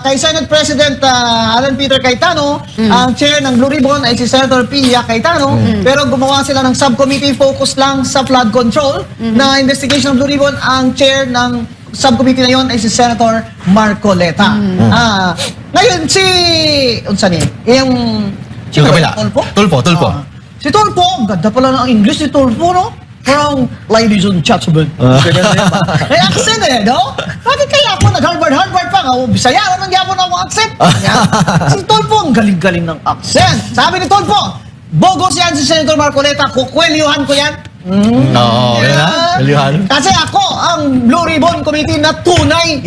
kay Senate President Alan Peter Cayetano, ang chair ng Blue Ribbon ay si Senator Pia Cayetano, pero gumawa sila ng subcommittee focus lang sa flood control na investigation ng Blue Ribbon. Ang chair ng subcommittee na yon ay si Senator Marcoleta. Ngayon unsa ni? Yung kabila. Tulfo. Si Tulfo, ang ganda pala ng English ni Tulfo, no? Parang, ladies and gentlemen. May accent no? Bakit kaya ako nag-Harvard pa? Bisaya naman gyapon ako accent. Si Tulfo, ang galing-galing ng accent. Sabi ni Tulfo, bogos yan si Senator Marcoleta, kukwelyuhan ko yan. Kasi ako ang Blue Ribbon Committee na tunay.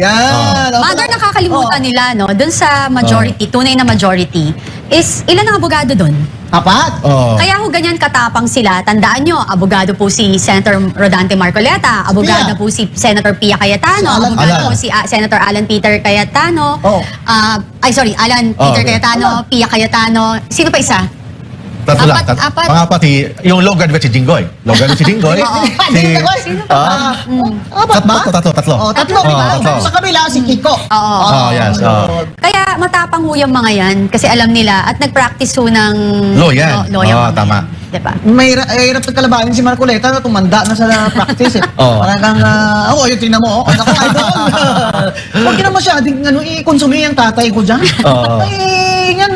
Mother, nakakalimutan nila, no? Doon sa majority, tunay na majority, is ilan ang abogado doon? Apat. Kaya ho ganyan katapang sila. Tandaan nyo, abogado po si Senator Rodante Marcoleta, abogado po si Senator Pia Cayetano, abogado po si Senator Alan Peter Cayetano, Alan Peter Cayetano, Pia Cayetano, sino pa isa? Tatlo lang. Apat. Pangapat, yung low graduate si Jinggoy. Sino pa? Apat ba? Tatlo. Tatlo. Sa kabila, si Kiko. Yes. Kaya matapang ho yung mga yan kasi alam nila at nag-practice ho ng law yan. Tama. Diba? May hirap nagkalabanin si Marcoleta na tumanda na sa practice. Parang kang, yung tingnan mo. Ako, idol. Huwag ka naman siya, i-consumi yung tatay ko dyan.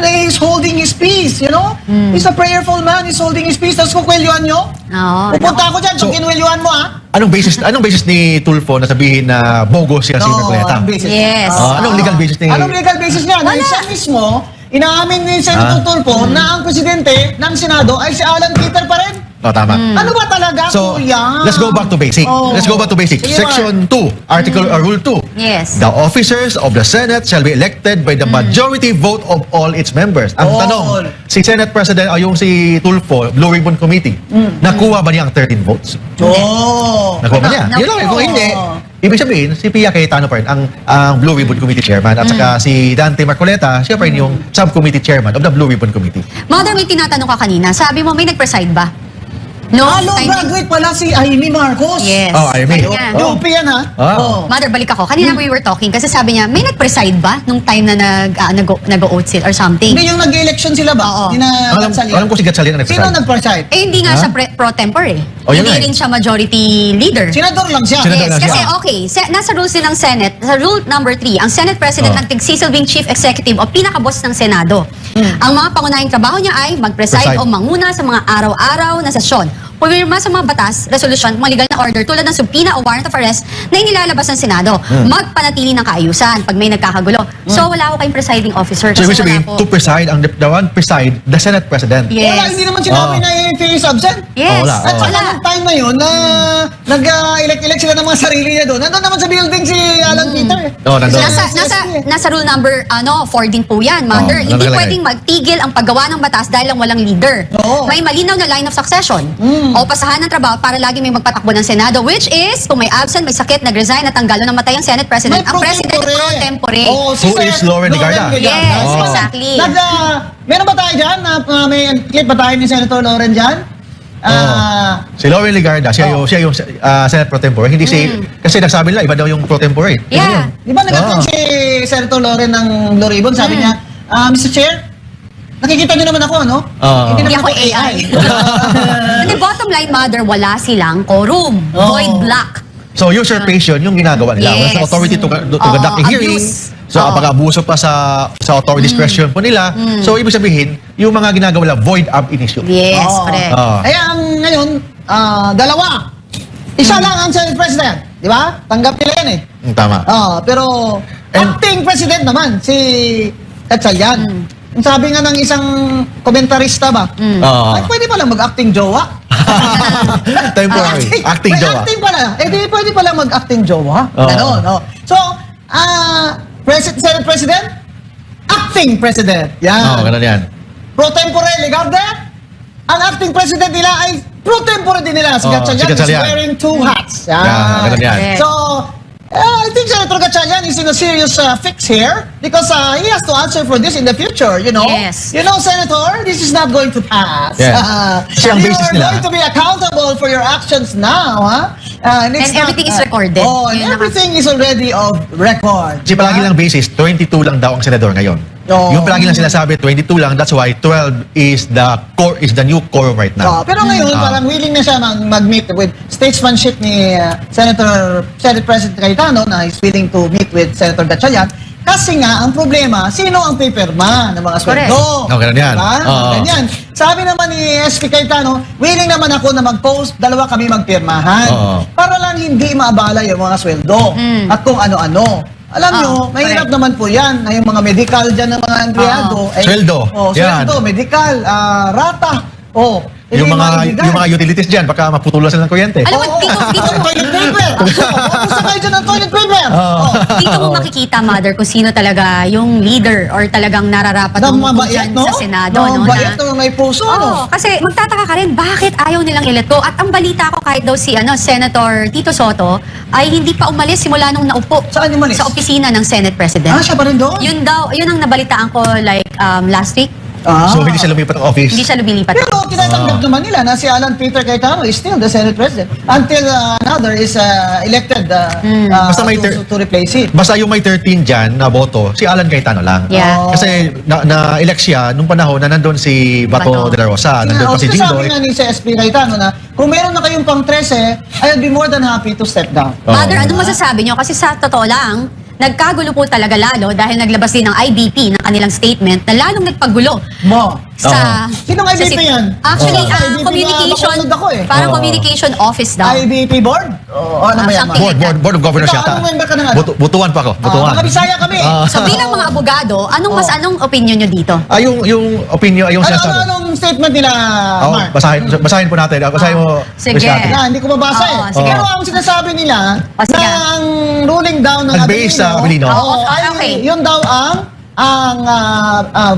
He's holding his peace, you know? He's a prayerful man, he's holding his peace. Tapos kukwelyuhan nyo? Pupunta ako dyan, kung kinwelyuhan mo, Anong basis ni Tulfo na sabihin na bogus siya si Marcoleta? Yes. Anong legal basis ni... Anong legal basis niya? Dahil siya mismo, inaamin ni Senator Tulfo na ang presidente ng Senado ay si Alan Peter pa rin. Tama. Ano ba talaga, So, kuya? let's go back to basic. Sige, Section 2, Article Rule 2. Yes. The officers of the Senate shall be elected by the majority vote of all its members. Ang tanong, si Senate President, yung si Tulfo, Blue Ribbon Committee, nakuha ba niya ang 13 votes? Nakuha ba niya? Yun lang, kung hindi, ibig sabihin, si Pia Cayetano pa rin ang Blue Ribbon Committee Chairman at saka si Dante Marcoleta, siya pa rin yung Subcommittee Chairman of the Blue Ribbon Committee. Mother, may tinatanong ka kanina. Sabi mo, may nag-preside ba? No? Graduate pala si Amy Marcos. Yes. Amy. Yung yan, ha? Mother, balik ako. Kanina we were talking kasi sabi niya, may nag-preside ba nung time na nag-o-oath sila or something? Hindi yung nag-election sila ba? Alam ko si Gatchalian ang Sino nag-preside. nag-preside? hindi nga siya pro tempore Yun Hindi nga rin siya majority leader. Senador lang siya. Senador Yes, lang kasi siya. nasa rules din ng Senate, sa rule number 3, ang Senate President ang tigsisilbing Chief Executive o pinakaboss ng Senado. Ang mga pangunahing trabaho niya ay mag-preside o manguna sa mga araw-araw na sesyon. Pumirma sa mga batas, resolution, mga legal na order tulad ng subpoena o warrant of arrest na inilalabas ng Senado. Magpanatili ng kaayusan pag may nagkakagulo. So wala ako kayong presiding officer. So, Kasi ibig sabihin, wala to po. preside, the one preside, the Senate President. Yes. Wala, hindi naman sinabi na face absent. Yes. Wala. At saka ng time na yun na nag-elect sila ng mga sarili niya doon. Nandun naman sa building si Alan Peter. Nandun. Nasa rule number 4 din po yan, Mother. Hindi nakalagay. pwedeng magtigil ang paggawa ng batas dahil lang walang leader. May malinaw na line of succession o pasahan ng trabaho para lagi may magpatakbo ng Senado, which is, kung may absent, may sakit, nag-resign, natanggalo ng matay ang Senate President, ang President pro tempore. Who is Lauren Legarda? Yes, exactly. Meron ba tayo dyan? May clip ba tayo ni Senator Lauren dyan? Si Lauren Legarda, siya yung Senate Pro Tempore. Hindi kasi nagsabi nila, iba daw yung Pro Tempore. Yeah. Di ba nag-attend si Senator Lauren ng Blue Ribbon? Sabi niya, Mr. Chair, nakikita niyo naman ako, no? Hindi naman ako AI. The bottom line, Mother, wala silang quorum. Void block. So usurpation yung ginagawa nila. Yes. Wala sa authority to conduct a hearing. Abuse. So pag-abuso pa sa authority discretion po nila. So ibig sabihin, yung mga ginagawa nila, void ab initio. Yes, correct. Kaya ngayon, dalawa. Isa lang ang Senate President. Di ba? Tanggap nila yan eh. Tama. Pero acting President naman, si Gatchalian. Ang sabi nga ng isang komentarista ba, ay pwede pala mag-acting jowa. Temporary. Acting jowa. Acting pala. Di pwede pala mag-acting jowa. Ganon, no? So, Senate President, acting President. Yan. Ganun yan. Pro tempore Legarda, ang acting President nila ay pro tempore din nila. Si Gatchalian is Gatchalian. wearing two hats. Ganun yan. So, I think Senator Gatchalian is in a serious fix here because he has to answer for this in the future, you know? Yes. You know, Senator, this is not going to pass. Yes. Siya ang You basis are nila. going to be accountable for your actions now, ha? And everything is recorded. Oh, and Yun ang- everything is already of record. Kasi palagi lang basis, 22 lang daw ang senador ngayon. Oo. Yung palagi lang sinasabi, 22 lang, that's why 12 is the new quorum right now. Pero ngayon, parang willing na siya mag-meet with statesmanship ni Senate President Cayetano na is willing to meet with Senator Gatchalian. Kasi nga, ang problema, sino ang pipirma ng mga sweldo? No, ganun yan. Diba? Oo. Ganyan. Sabi naman ni SP Cayetano, willing naman ako na mag-post, dalawa kami magpirmahan. Oo. Para lang hindi maabala yung mga sweldo at kung ano-ano. Alam nyo, mahirap correct. naman po yan na yung mga medical dyan ng mga empleyado. Sweldo. Yan. Sweldo, medical, rata. Yung mga utilities dyan, baka maputulan sila ng kuryente. Alam mo, dito toilet paper. Gusto kayo dyan ng toilet paper. dito mo makikita, Mother, kung sino talaga yung leader or talagang nararapat Nang umupo mabait, dyan no? sa Senado. Nang no, mabait, no? May puso, no? Kasi magtataka ka rin, bakit ayaw nilang i-let go? At ang balita ko kahit daw si Senator Tito Soto ay hindi pa umalis simula nung naupo Saan umalis? sa opisina ng Senate President. Siya pa rin doon? Yun ang nabalitaan ko like last week. So hindi sila lumipat ng office. Hindi siya lumilipat. Pero tinatanggap naman nila na si Alan Peter Cayetano is still the Senate President until another is elected Basta may to replace him. Basta yung may 13 dyan na boto, si Alan Cayetano lang. Yeah. Kasi na-elect siya nung panahon na nandun si Bato Bato. de la Rosa, nandun pa si Sabi Jinggoy. nga ni si SP Cayetano na kung meron na kayong pang 13, I'll be more than happy to step down. Mother, anong masasabi nyo? Kasi sa totoo lang, nagkagulo po talaga lalo dahil naglabas din ng IBP ng kanilang statement na lalong nagpagulo sa... Sinong sa IBP yan? Actually, IBP communication, na ako eh. parang communication office daw. IBP board? Ano ba yan? something. Board of Governors Ikaw, yata. anong member ka ng ano? Butuan pa ako. Butuan. Mga Bisaya kami. So bilang mga abogado, anong opinion nyo dito? Yung opinion, yung sinasabi. Anong statement nila, Mark? Basahin po natin. Basahin mo. Sige. Miss Cathy. Hindi ko mabasa Oo, eh. sige. Pero ang sinasabi nila, sige. na ang ruling down ng Nag-base sa Abilino. Oo, ay, okay. yun daw ang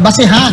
basihan.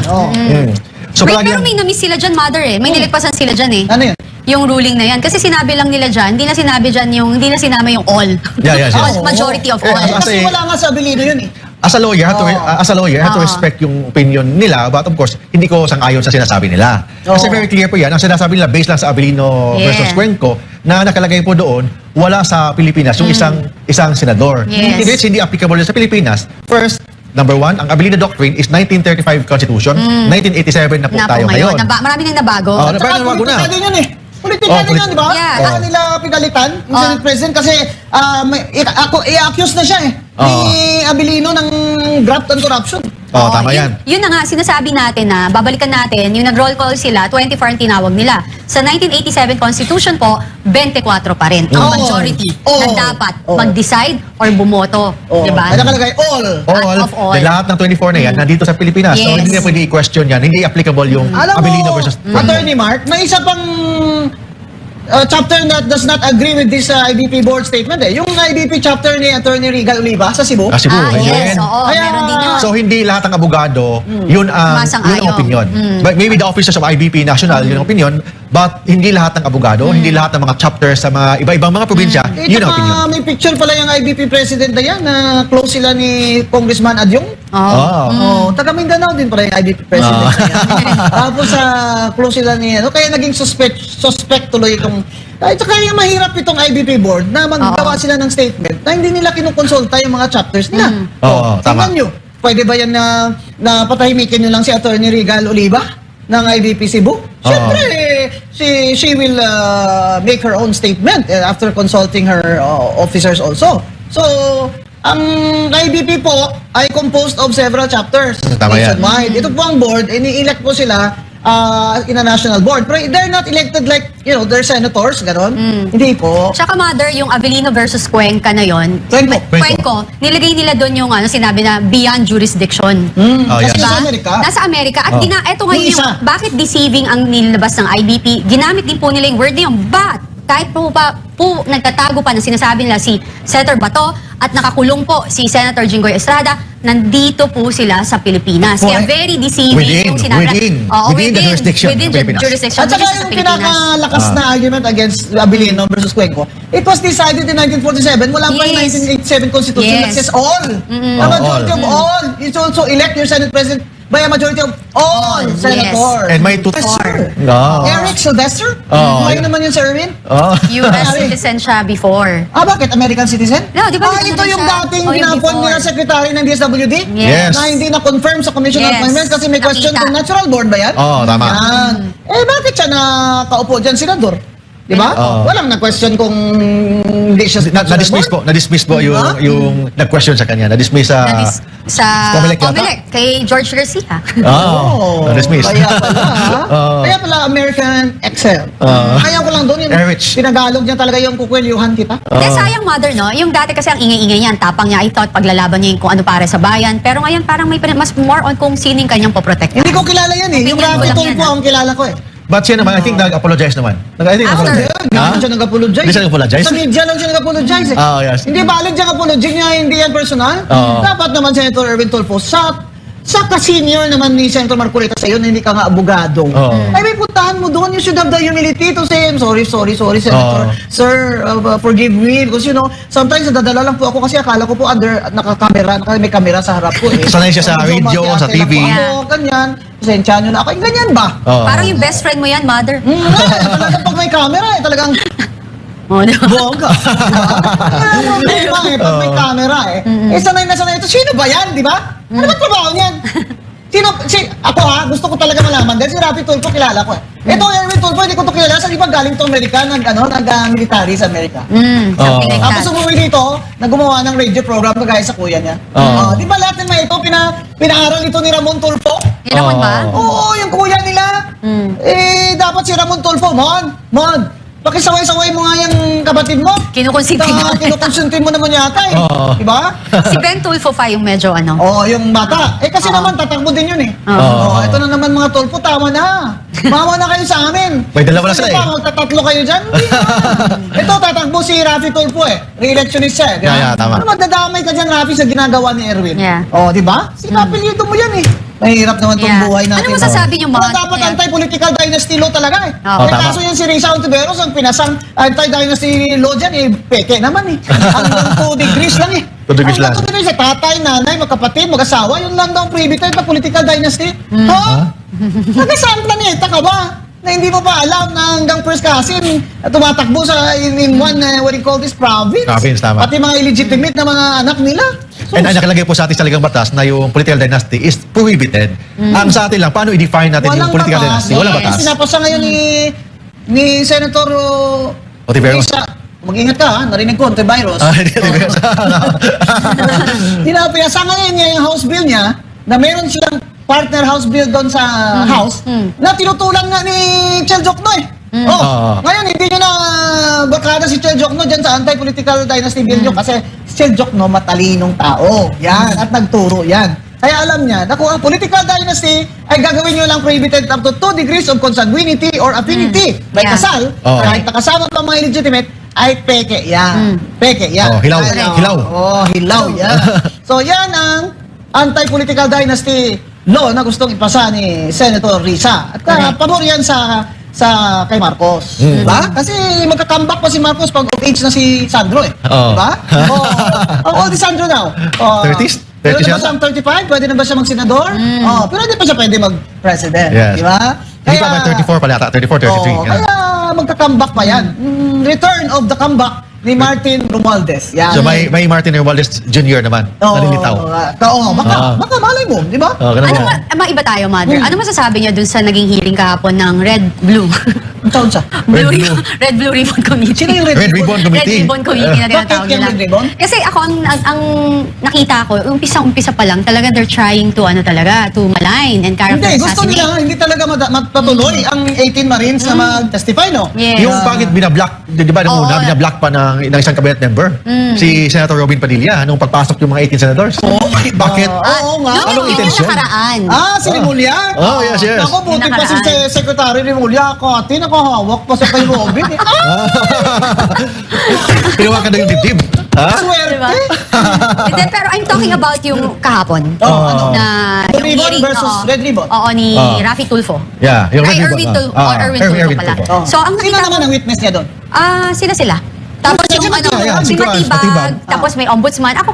So palagi Pero may na-miss sila dyan, Mother eh. May nilagpasan sila dyan eh. Ano yun? Yung ruling na yan. Kasi sinabi lang nila dyan, hindi na sinama yung all. Yes. All, majority of all. Kasi wala nga sa Abilino yun eh. As a lawyer, I have to respect yung opinion nila, but of course, hindi ko sang-ayon sa sinasabi nila. Kasi very clear po yan, ang sinasabi nila based lang sa Abilino versus Cuenco, na nakalagay po doon, wala sa Pilipinas yung isang senador. Yes. Hindi applicable sa Pilipinas. First, number one, ang Abilino Doctrine is 1935 Constitution, 1987 na po tayo ngayon. Marami nang nabago. Pero nabago na. Politika din yun eh. Politika din yun, di ba? Yeah. Kaya nila pinalitan, yung Senate President, kasi i-accuse na siya eh. Ni Abilino ng graft and corruption. Tama yan. Yun na nga, sinasabi natin na, babalikan natin, yung nag-roll call sila, 24 ang tinawag nila. Sa 1987 Constitution po, 24 pa rin ang majority na dapat mag-decide or bumoto. Diba? Kaya nakalagay all. Of all. Lahat ng 24 na yan, nandito sa Pilipinas. So, Yes. hindi na pwede i-question yan. Hindi applicable yung Alam Abilino mo, versus Attorney Mark, may isa pang chapter that does not agree with this IBP board statement eh. Yung IBP chapter ni Attorney Regal Oliva sa Cebu. Cebu. Yes, oo, Kaya- meron din yun. So hindi lahat ng abogado, yun ang Sumasang-ayon. opinion. But maybe the officers of IBP National, yun ang opinion, but hindi lahat ng abogado, hindi lahat ng mga chapters sa mga iba-ibang mga probinsya, yun ang opinion. May picture pala yung IBP president na yan na close sila ni Congressman Adyong. Taga Mindanao din pala yung IBP president na yan. Tapos close sila ni kaya naging suspect tuloy itong kaya mahirap itong IBP board na maggawa sila ng statement na hindi nila kinukonsulta yung mga chapters nila. Tama. Tingnan nyo, pwede ba yan na patahimikin nyo lang si Attorney Regal Oliva ng IBP Cebu? Siyempre, she will make her own statement after consulting her officers also. So, ang IBP po ay composed of several chapters Tama yan. nationwide. Ito po ang board, ini-elect po sila in a national board. Pero they're not elected like, they're senators, gano'n. Hindi po. Tsaka Mother, yung Abilino versus Cuenca na yon. Cuenco. Nilagay nila doon yung sinabi na beyond jurisdiction. Kasi yes. sa Amerika. Nasa Amerika. At eto nga Yung yung, isa. bakit deceiving ang nilabas ng IBP? Ginamit din po nila yung word na yun. But, kahit po nagtatago pa ng sinasabi nila si Senator Bato at nakakulong po si Senator Jinggoy Estrada, nandito po sila sa Pilipinas. Kaya very deceiving yung sinabi. Within the jurisdiction ng Pilipinas. jurisdiction At saka which is sa yung Pilipinas. pinakalakas na argument against Abilino versus Cuenco, it was decided in 1947. Wala pa yung Yes. 1987 Constitution that Yes. says all. The majority of all. You also elect your Senate President by a majority of all Yes. senators. And may two... Sylvester. No. Eric Sylvester? Oh, Ngayon yeah. naman yun si Erwin? Oh. US citizen siya before. Bakit? American citizen? No, di ba ito dito na yung siya? dating Oh, yung ginapon before. nila secretary ng DSWD? Yes. Na hindi na-confirm sa Commission on Yes. Appointments kasi may question Nakita. kung natural born ba yan? Oo, tama. Yan. Bakit siya nakaupo dyan, senador? Di ba? Oo. Walang na-question kung hindi siya Na-dismiss po. Na-dismiss po yung, Diba? yung nag-question sa kanya. Na-dismiss sa... Sa Comelec yata? Comelec, kay George Garcia. Oh, na-dismiss. Kaya pala, Oo. kaya pala American Excel. Kaya ko lang doon yung Erich. tinagalog niya talaga yung kukwelyuhan kita. Hindi, sayang mother, no? Yung dati kasi ang ingay-ingay niyan, tapang niya, I thought paglalaban niya yung kung ano para sa bayan. Pero ngayon parang may mas more on kung sino yung kanyang poprotekta. Hindi ko kilala yan eh. Yung Opinion ko Rafi lang Tulfo yan, ang kilala ko eh. But siya naman, I think nag-apologize naman. I think After. nag-apologize. Hindi siya nag-apologize. Hindi siya nag-apologize? Sa media lang siya nag-apologize eh. Yes. Hindi valid yung apology niya, hindi yan personal. Oo. Dapat naman Senator Erwin Tulfo, sa ka-senior naman ni Senator Marcolita sa'yo na hindi ka nga abogado. Oo. Ay may puntahan mo doon. You should have the humility to say, sorry, Senator. Oo. Sir, forgive me. Because you know, sometimes nadadala lang po ako kasi akala ko po naka-camera, may camera sa harap ko eh. Sanay siya sa So, radio, mag-iate sa lang TV. po Ako, ganyan. Pasensya nyo na ako. Ganyan ba? Oo. Parang yung best friend mo yan, mother. Talagang pag may camera eh, talagang Oh, di ba? bongga. Ano problema eh, pag may camera eh. Sanay na sanay ito. Sino ba yan, di ba? Ano ba trabaho niyan? Ako gusto ko talaga malaman dahil si Rafi Tulfo kilala ko eh. Ito, Erwin Tulfo, hindi ko to kilala. Saan iba galing to Amerika, nag-military sa Amerika. Something like Tapos that. umuwi dito, naggumawa ng radio program kagaya sa kuya niya. Oo. Di ba lahat ng mga ito, pinaaral ito ni Ramon Tulfo? Yun naman ba? Oo, yung kuya nila. Dapat si Ramon Tulfo, Mon, pakisaway-saway mo nga yung kapatid mo. Kinukonsinti mo. Kinukonsinti mo naman yata eh. Oo. Di ba? Si Ben Tulfo pa yung medyo ano. Oo, yung bata. Kasi naman, tatakbo din yun eh. Oo. Ito na naman mga Tulfo, tama na. Mawa na kayo sa amin. May dalawa na Gusto sila niyo eh. ba, magtatatlo kayo dyan? Hindi na. Ito, tatakbo si Rafi Tulfo eh. Re-electionist siya eh. di ba? Yeah, tama. Ano magdadamay ka dyan, Rafi, sa ginagawa ni Erwin? Yeah. Di ba? Sinapilido mo yan eh. Mahirap naman itong Yeah. buhay natin. Ano masasabi niyo, Mga Mon? dapat Yeah. anti-political dynasty law talaga eh. Oo, May tama. kaso yan si Risa Ontiveros, ang pinasang anti-dynasty law dyan eh, peke naman eh. Hanggang 2 degrees lang eh. 2 degrees Hanggang lang. 2 degrees eh. Tatay, nanay, magkapatid, mag-asawa, yun lang daw ang prohibited na political dynasty. Ha? Taga saan planeta ka ba? Na hindi mo pa alam na hanggang first cousin tumatakbo sa in one, what do you call this, province. Province, tama. Pati mga illegitimate na mga anak nila. So, And ang nakalagay po sa ating saligang batas na yung political dynasty is prohibited. Ang sa atin lang, paano i-define natin yung political dynasty? Walang Yes. batas. Sinapasa ngayon ni Senator Ontiveros. Risa. Mag-ingat ka ha, narinig ko, Ontiveros. Hindi, Pinapasa ngayon niya yung house bill niya na meron siyang partner house bill doon sa house na tinutulan nga ni Chel Jokno eh. Ngayon, hindi nyo na bakada si Chel Jokno dyan sa anti-political dynasty bill nyo kasi si Chel Jokno matalinong tao. Yan, at nagturo yan. Kaya alam niya na kung ang political dynasty ay gagawin nyo lang prohibited up to 2 degrees of consanguinity or affinity by Yeah. kasal, kahit nakasama pa mga illegitimate, ay peke yan. Peke yan. Hilaw. Ay, Hilaw. hilaw yan. So yan ang anti-political dynasty law na gustong ipasa ni Senator Risa. At pabor yan sa kay Marcos. Diba? Kasi magkakambak pa si Marcos pag of age na si Sandro eh. Oo. Diba? How old is Sandro now? 30s? Pero 30 na ba siya? siyang 35? Pwede na ba siya mag-senador? Pero hindi pa siya pwede mag-president. Yes. Diba? Hindi pa ba 34 pala ata? 34, 33. Oo, kaya magka-comeback pa yan. Return of the comeback ni Martin Romualdez. Yan. So may Martin Romualdez Jr. naman. Nalilitaw. Baka malay mo, di ba? Ganun Ano yan. maiba tayo, mother? Ano masasabi niyo dun sa naging hearing kahapon ng Red Blue? Ang taon siya. Red Blue. Red Blue Ribbon Committee. Sino yung Red Ribbon Red Committee. Ribbon Committee na tinatawag Bakit yung nila. Red Ribbon? Kasi ako, ang nakita ko, umpisa pa lang, talaga they're trying to, to malign and character Hindi, gusto assassinate. nila, hindi talaga mapatuloy ang 18 Marines na mag-testify, no? Yes. Yung bakit binablock, di ba nung Oo. una, binablock pa ng isang cabinet member, si Senator Robin Padilla, nung pagpasok yung mga 18 senators. Bakit? Oo nga. Yun Anong yung intensyon? nakaraan. Si Rimulya? Oh, yes, yes. Ako, buti pa si Nakaraan. Secretary Rimulya. Kati, nakahawak pa sa kay Robin. Pinuha ka na yung dibdib. Ha? Swerte. Diba? Hindi, pero I'm talking about yung kahapon. Ano? Na Blue yung Ribbon hearing, versus oo. Red Ribbon. Oo, ni Oo. Rafi Tulfo. Yeah, yung Ay, Red Erwin Ribbon. Tulfo. Erwin Tulfo pala. Tulfo. Oh. So, ang Sino nakita naman ko, ang witness niya doon? sila. Tapos Kasi yung ano, Ayan, si si Kuan, Matibag, Matibag. tapos may ombudsman. Ako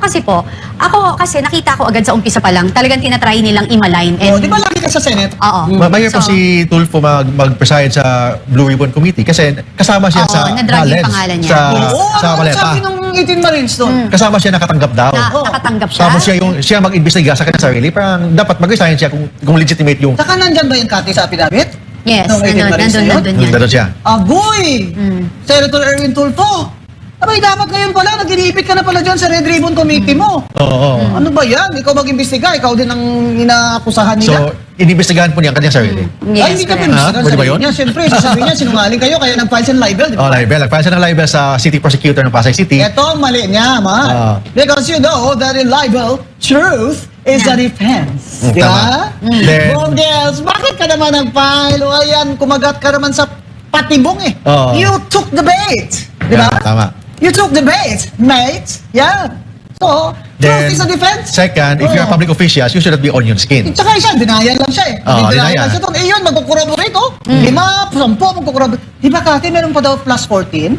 kasi nakita ko agad sa umpisa pa lang, talagang tinatry nilang i-malign. Oh, di ba lagi ka sa Senate? Oo. Mayor po So, si Tulfo mag-preside sa Blue Ribbon Committee kasi kasama siya Oo, sa na-drag yung challenge pangalan niya. sa, Oo, sa ano Maleta. sabi nung 18 Marines doon? Kasama siya nakatanggap daw. nakatanggap siya. Tapos siya mag-imbestiga sa kanyang sarili. Parang dapat mag-resign siya kung legitimate yung Saka nandyan ba yung Kati sa affidavit? Yes, Nung 18 Marines na yun? nandun yan. nandun siya. Agoy! Senator Erwin Tulfo! Abay, dapat ngayon pala, nag-inipit ka na pala dyan sa Red Ribbon Committee mo. Oo. Ano ba yan? Ikaw mag-imbestiga, ikaw din ang inaakusahan So, nila. inimbestigahan po niya ang kanyang sarili. Yes, Ay, hindi ka correct. pinagsasabi Pwede ba yun? niya. Siyempre, sasabihin niya, sinungaling kayo, kaya nag-file siya ng libel, di ba? Oh, libel. Nag-file siya ng libel sa city prosecutor ng Pasay City. Ito ang mali niya, mahal. Because you know that in libel, truth is the defense. Di ba? Tama. Then- Bong Gels, bakit ka naman nag-file? O ayan, kumagat ka naman sa patibong eh. Oo. You took the bait. Di ba? Yeah, tama. You took the bait, mate. Yeah. So, truth is a defense. Second, if you're a Oo. public officials, you should not be on your skin. Tsaka siya, denial lang siya eh. Oo, Denial denial. lang siya doon. Eh yun, magkukorroborate oh. 5, 10, magkukorroborate. Di ba Kati, meron pa daw plus 14?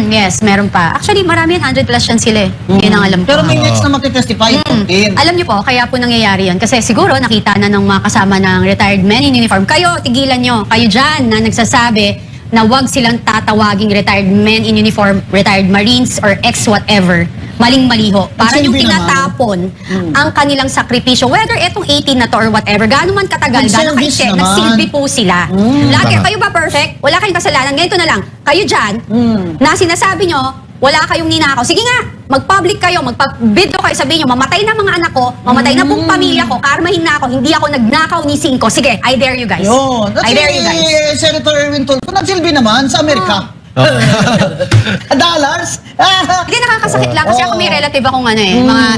Yes, meron pa. Actually, marami yan, 100 plus yan sila eh. Yun ang alam ko. Pero may next na magte-testify, 14. Alam niyo po, kaya po nangyayari yun. Kasi siguro nakita na ng mga kasama ng retired men in uniform. Kayo, tigilan nyo. Kayo dyan na nagsasabi na wag silang tatawaging retired men in uniform, retired marines, or ex-whatever. Maling-maliho. Para Ang yung silbi naman. tinatapon ang kanilang sakripisyo. Whether etong 18 na to or whatever, gaano man katagal, Ang gaano service kayo, naman. nagsilbi po sila. Lagi, Tama. kayo ba perfect? Wala kayong kasalanan. Ganito na lang. Kayo dyan, na sinasabi nyo, wala kayong ninakaw. Sige nga, mag-public kayo, mag-video kayo, sabihin nyo, mamatay na mga anak ko, mamatay na pong pamilya ko, karmahin na ako, hindi ako nagnakaw ni Cinco. Sige, I dare you guys. Yun. I dare you guys. Senator Erwin Tulfo, nagsilbi naman sa Amerika. Dollars? Hindi, nakakasakit lang kasi ako may relative akong mga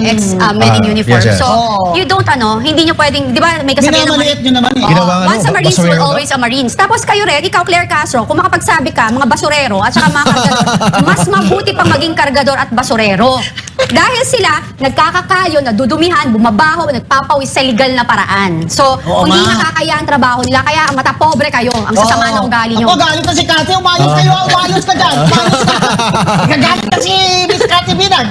ex-men in uniform. Yes, yes. So, Oo. you don't hindi nyo pwedeng, di ba may kasabihan ng Minamaliit nyo naman eh. Oo. Ginawa nga, Once a Marines, basurero will ba? always a Marines. Tapos kayo rin, ikaw Claire Castro, kung makapagsabi ka, mga basurero at saka mga kargador, mas mabuti pang maging kargador at basurero. Dahil sila, nagkakakayo, nadudumihan, bumabaho, nagpapawis sa legal na paraan. So, Oo, hindi ma. nakakaya ang trabaho nila, kaya matapobre kayo, ang sasama ng ugali nyo. Ako, galit na si Kati. Umayos kayo. Umayos ka dyan. Umayos ka. Gagalit na si Miss Kati Binag.